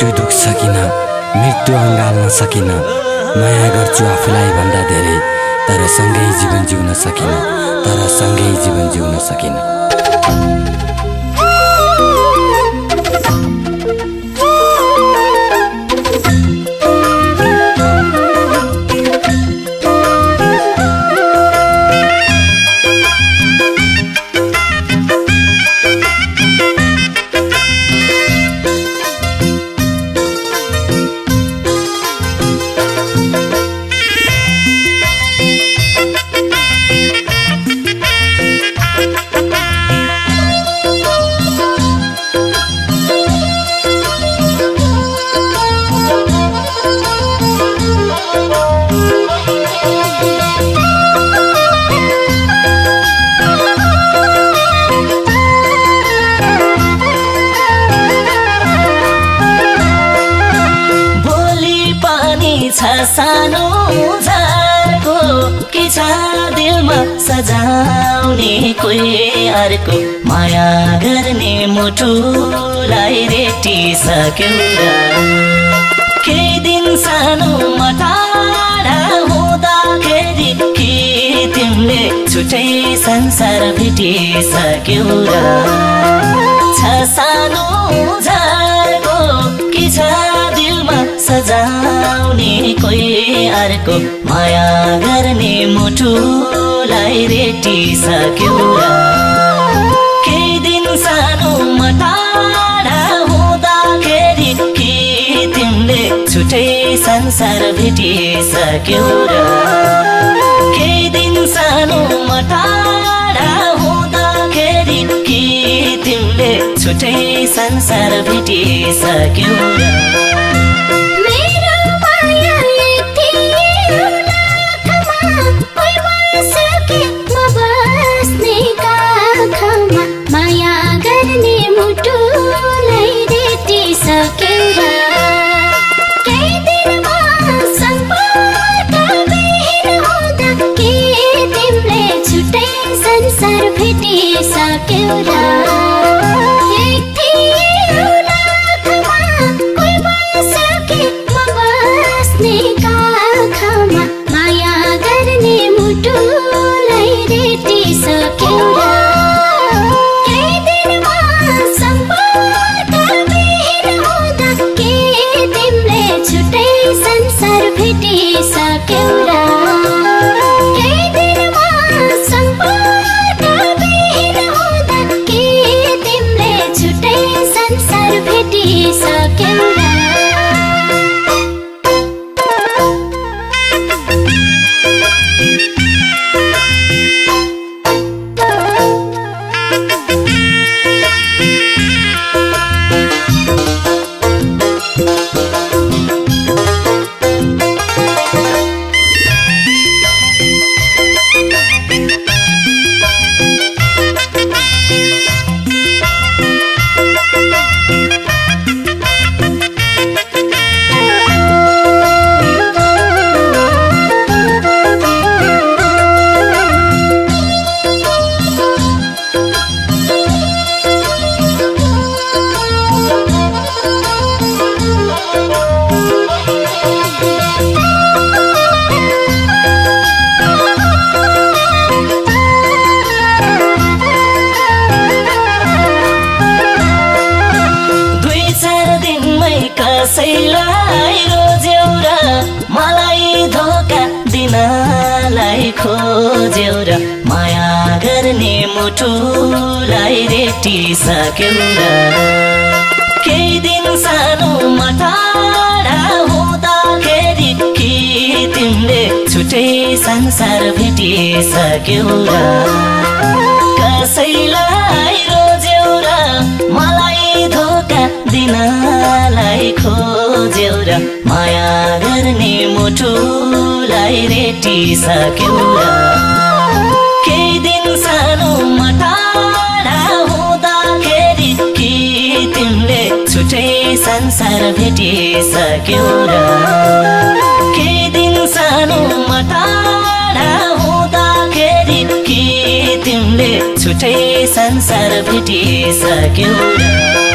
मृत्यु दुख्छ किन मृत्यु अँगाल्न सकिन माया गर्छु आफूलाई भन्दा धेरै तर सँगै जीवन जिउन सकिन तर सँगै जीवन जिउन सकिन सानो झारको के छ दिलमा सजाउने कोही अर्को माया गर्ने मुटुलाई रेटिसक्यौ र केही दिन सानोमा टाढा हुँदाखेरि के तिमीले छुट्टै संसार भेटिसक्यौ र छ सानो झारको के छ दिलमा सजाउने कोही अर्को माया गर्ने मुटुलाई रेटिसक्यौ र केही दिन सानोमा टाढा हुँदाखेरि के तिमीले छुट्टै संसार भेटिसक्यौ र केही दिन सानोमा टाढा हुँदाखेरि के तिमीले छुट्टै संसार भेटिसक्यौ र कसैलाई रोज्यौ र मलाई धोका दिनलाई खोज्यौ र माया गर्ने मुटुलाई रेटिसक्यौ र केही दिन सानोमा टाढा हुँदाखेरि के तिमीले छुट्टै संसार भेटिसक्यौ र कसैलाई रोज्यौ र मलाई धोका दिनलाई खोज्यौ र माया गर्ने मुटुलाई रेटिसक्यौ र केही दिन सानोमा टाढा हुँदाखेरि के तिमीले छुट्टै संसार भेटिसक्यौ र केही दिन सानोमा टाढा हुँदाखेरि के तिमीले छुट्टै संसार भेटिसक्यौ र